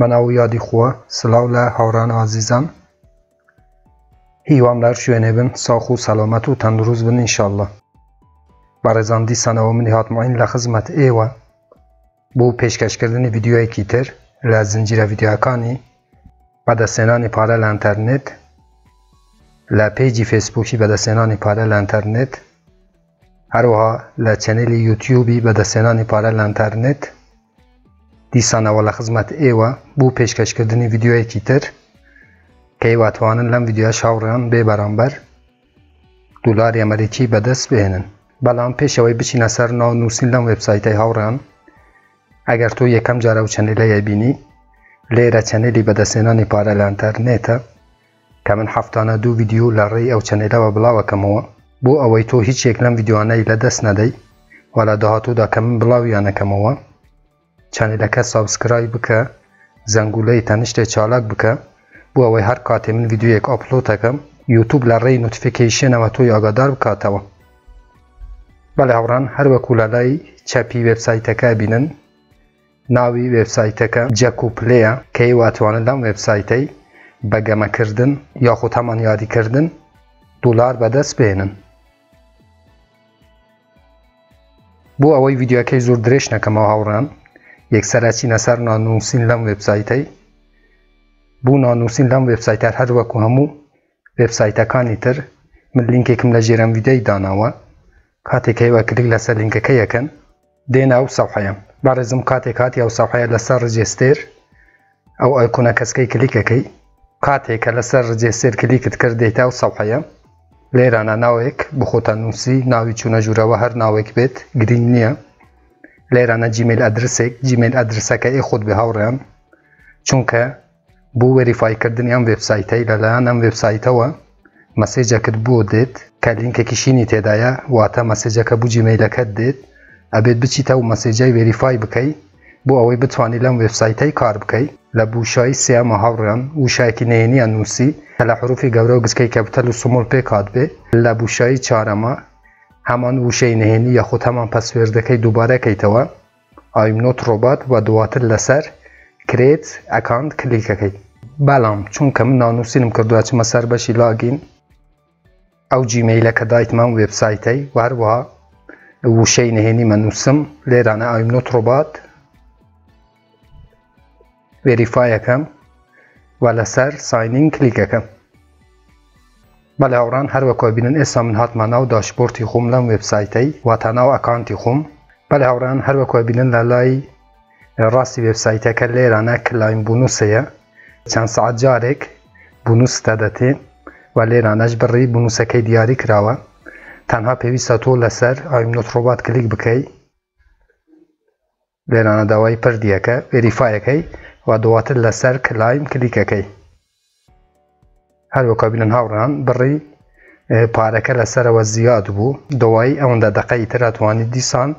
مناو یادی خوا سلاو له هاوران عزیزان هیواملر شوێنێ بن ساخ و سەلامەت و تەندروست بن ئینشاءالله. بەڕێزان دیسانەوە منی هاتماین لە خزمەت ئێوە بۆ پێشکەشکردنی ڤیدیۆیەکی تر لە زنجیرە ڤیدیۆەکانی بەدەستهێنانی پارە لە ئینتەرنێت لە پێیجی فێسبووکی بەدەستهێنانی پارە لە ئینتەرنێت هەروەها لە چەنێلی یوتیوبی بەدەستهێنانی پارە لە ئینتەرنێت دیسانەوە لە خزمەت ئێوە بۆ پێشکەشکردنی ڤیدیۆیەکی تر کە ئێواتوانن لەم ڤیدیۆیە هاوڕێیان بێ بەرامبەر دولاری ئەمریکی بەدەست بهێنن. بەڵام پێشەوەی بچینە سەر ناونووسین لەم وێبسایتەی هاوڕێیان، ئەگەر تۆ یەکەم جارە و چەنێلەیە بینی، لێرە چەنێلی بەدەستهێنانی پارە لە ئینتەرنێتە کە من هەفتانە 2 ڤیدیۆ لە ڕێی ئەو چەنێلەوە بڵاوەکەمەوە بۆ ئەوەی تۆ هیچ یەک لەم ڤیدیۆانەی لەدەست نەدەی و لە داهاتوودا کە من بڵاویانەکەمەوە. چەنێلەکە سابسکرایب بکە، زەنگولەی تەنیشتێ چالاک بکە بۆ ئەوەی هەر کاتێ من ڤیدیۆیەک ئاپلۆد دەکەم یوتیوب لە ڕێی نۆتیفیکەیشنەوە تۆی ئاگادار بکاتەوە. بەڵێ هاوڕان، هەروەکو لە لای چەپی وێبسایتەکە بینن ناوی وێبسایتەکە جەکوپلەیە کە ئێواتوانن لەم وێبسایتەی بە گەمەکردن یاخود هەمان یاریکردن دولار بەدەست بهێنن. بۆ ئەوەی ڤیدیۆەکەی زۆر درێژ نەکەمەوە هاوڕان، یەکسەرە چینە سەر نانووسین لەم وێبسایتەی. بۆ نانووسین لەم وێبسایتە هەروەکو هەموو وێبسایتەکانی تر من لینکێکم لە ژێرەم ڤیدیۆی داناوە. کاتێک ئێوە کلیک لەسەر لینکەکە یەکەن دێنە ئەو سەفحەیە. بەڕێزم کاتێک هاتی ئەو سەفحەیە لەسەر ڕجێستێر ئەو ئایکۆنە کەسکەی کلیکەکەی، کاتێک کە لەسەر ڕجێستێر کلیکت کرد دێتە ئەو سەفحەیە. لێرانە ناوێک بخۆتە نووسی، ناوی چوونە ژوورەوە هەر ناوێک بێت گرنگ نییە. لێرانە جیمیل ئەدرسێک، جیمیل ئەدرسەکە خۆت بێ هاوڕێیان، چونکە بۆ وێریفایکردنی ئەم وێبسایتەی لەلایەن ئەم وێبسایتەوە مەسێجەکت بۆ دێت کە لینکێکی شینی تێدایە، واتە مەسێجەکە بۆ جیمیلەکەت دێت، ئەبێت بچیتە و مەسێجای وێریفای بکەی بۆ ئەوەی بتوانی لەم وێبسایتەی کار بکەی. لە بوشایی سێەمە هاوڕێیان وشایەکی نهێنیە نووسی کە لە حروفی گەورە و گچکەی کەپیتەل و سمۆڵ پێک هات بێ. لە بوشایی چارەمە هەمان وشەی نهێنی یاخود هەمان پەسوێردەکەی دووبارەکەیتەوە I'm not robot و دواتر لەسەر create account کلیکەکەی. بەڵام چونکە من نانووسینم کردووە چمە سەر بەشی لاگین ئەو جیمەیلەکە دایتمان وێبسایتەی و هەروەها وشەی نهێنیمە نووسم. لێرانە I'm not robot وێریفایەکەم و لەسەر ساینین کلیکەکەم. بەڵێ هاوڕان، هەروەکو بینن ئێستا من هاتمە ناو داشبۆرتی خۆم لەم وێبسایتەی واتە ناو ئەکاونتی خۆم. بەڵێ هاوڕان، هەروەکو بینن لە لای ڕاستی وێبسایتەکە لێرانە کلایم بونوسەیە، چەند سەعات جارێک بونوستە دەتێ و لێرانەش بڕی بونوسەکەی دیاری کراوە. تەنها پێویستە تۆ لەسەر I'm not robot کلیک بکەی، لێرانە داوای پردیەکە وێریفایەکەی و دواتر لەسەر کلایم کلیکەکەی. هەروەکو بینن هاوڕان، بڕی پارەکە لەسەرەوە زیاد بوو، دوای ئەوەندە دەقەی تر ئەتوانی دیسان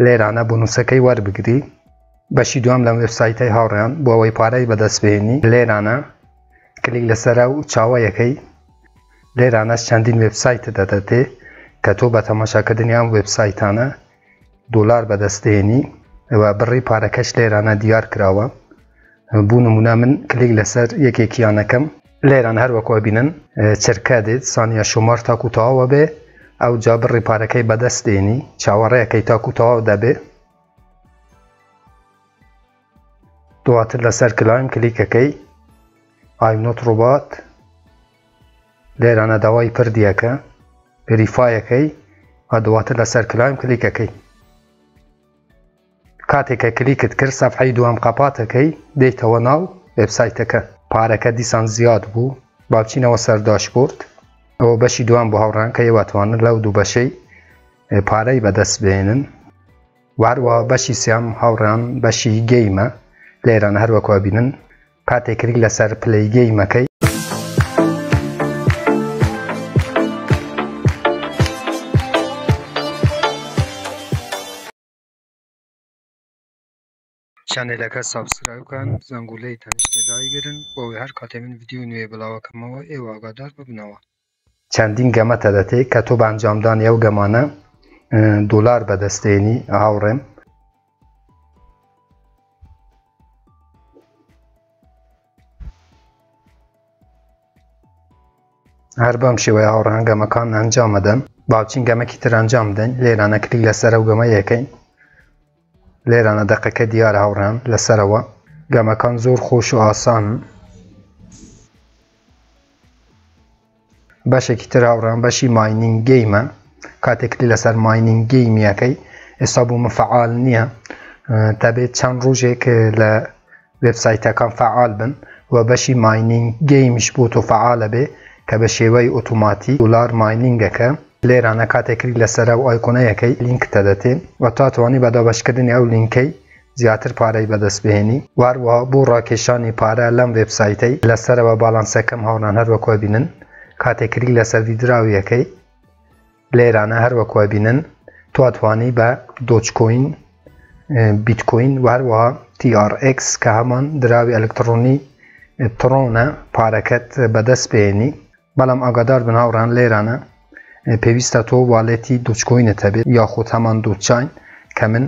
لێرانە بونوسەکەی وەربگری. بەشی دوام لەم وێبسایتەی هاوڕێیان بۆ ئەوەی پارەی بەدەست بهێنی لێرانە کلیک لەسەرە و چاوەیەکەی. لێرانەش چەندین وێبسایتە دەدەتێ کە تۆ بە تەماشاکردنی ئەم وێبسایتانە دۆلار بەدەستهێنی و بڕی پارەکەش لێرانە دیار کراوە. بوو نمونە من کلیک لەسەر یەکێکیانەکەم. لێران هەروەکو بینن چرکە دێت سانیە شومار تاکو تەواوە بێ، ئەو جا بڕی پارەکەی بەدەستهێنی چاوەڕێیەکەی تاکو تەواو دەبێ. دواتر لەسەر کلایم کلیکەکەی I'm not robot لێرانە داوای پردیەکە وێریفایەکەی و دواتر لەسەر کلایم کلیکەکەی. کاتێکە کلیکت کرد سەفحەی دوام قەپاتەکەی دێیتەوە ناو وێبسایتەکە. پارەکە دیسان زیاد بوو، با بچینەوە سەر داشبۆرد. ئەوە بەشی دوام بۆ هاوڕان کە ئێواتوانن لەو دوو بەشەی پارەی بەدەست بهێنن. و هەروەها بەشی سێم هاوڕان بەشی گەیمە. لێرانە هەروەکو بینن کاتێک کلیک لەسەر پلەی گەیمەکەی چەنێلەکە سابسکرایب بکەن، زەنگولەی تەنیشتێ دایگرن بۆ ئەوەی هەر کاتێ من ڤیدیۆ نوێ بڵاوەکەمەوە ئێوە ئاگادار ببنەوە. چەندین گەمەتە دەتێت کە تۆ بە ئەنجامدانی ئەو گەمانە دۆلار بەدەستهێنی هاوڕێم. هر بام شێوەیە هاوڕان گەمەکان ئەنجام دەدەن باوچین گەمەکی تر ئەنجام بدەین لێرانە کلیک لەسەرە و گەمە یەکەین لێرانە دەقەکە دیارە هاوڕان لەسەرەوە گەمەکان زۆر خۆش و ئاسانن بەشێکی تر هاوڕان بەشی ماینینگ گەیمە کاتێک کلیک لەسەر ماینینگ گەیمیەکەی ئێستا بوومە فعال نییە دەبێت چەند ڕۆژێک لە وێبسایتەکان فعال بن و بەشی ماینینگ گەیمیش بۆ تۆ فعالە بێ کە بە شێوەی ئۆتۆماتیک دۆلار ماینینگەکە لێرانە کاتێک کلیک لەسەرە و ئایکۆنەیەکەی لینکتە دەتێن و تا توانی بەدابەشکردنی ئەو لینکەی زیاتر پارەی بەدەست بهێنی واروەها بۆ ڕاکێشانی پارە لەم وێبسایتەی لەسەرەوە باڵانسەکەم هاوڕان هەروەکوە بینن کاتێک کلیک لەسەر ویدراویەکەی لێرانە هەروەکوە بینن توانی بە دۆچکۆین بیتکۆین واروەها TRX کە هەمان دراوی ئەلکترۆنی تڕۆنە پارەکەت بەدەست بهێنی بەڵام ئاگادار بن هاوڕان لێرانە پێویستە تۆ واڵێتی دۆچکۆینت هەبێت یاخود هەمان دۆچاین کە من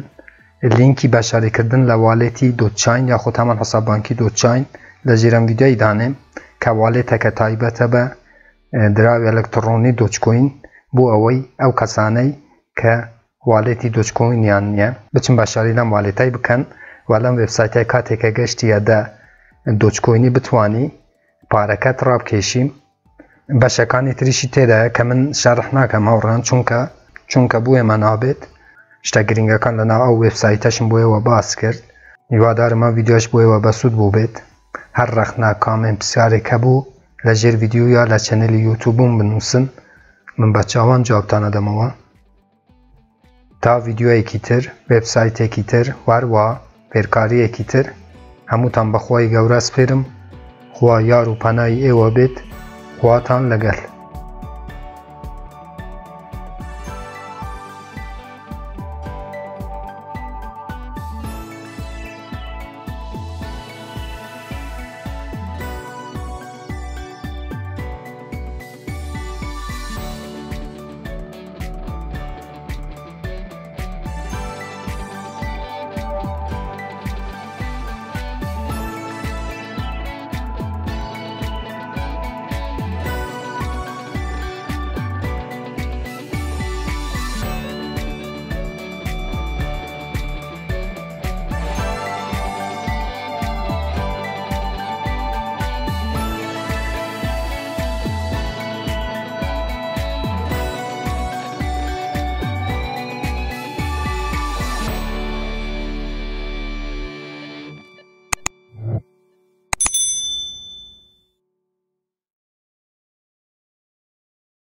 لینکی بەشاریکردن لە واڵێتی دۆچاین یاخود هەمان حساببانکی دۆچاین لە ژێرم ڤیدیۆی دانێم کە واڵێتەکە تایبەتە بە دراوی ئەلکترۆنی دۆچکۆین بۆ ئەوەی ئەو کەسانەی کە واڵێتی دۆچکۆینیان نییە بچن بەشاری لەم واڵێتای بکەن و لەم وێبسایتای کاتێکە گەشتیەدە دۆچکۆینی بتوانی پارەکەت ڕابکێشیم بەشەکانی تریشی تێدایە کە من شەرح ناکەم هاوڕان چونکە بۆ ئێمە نابێت شتە گرنگەکان لەناو ئەو وێبسایتەشم بۆیەوە باس کرد هیوادارم ئەم ڤیدیۆش بۆیەوە بەسوود بوو بێت هەر ڕەخنا کامێن پرسیارێک هەبوو لە ژێر ڤیدیۆ یا لە چەنەلی یوتیوبم بنووسن من بە چاوان جوابتانە دەمەوە تا ڤیدیۆیەکی تر وێبسایتێکی تر واروەها پێرکاریەکی تر هەمووتان بەخوای گەورە سپێرم خوا یار و پەنای ئێوە بێت خواتان لەگەڵ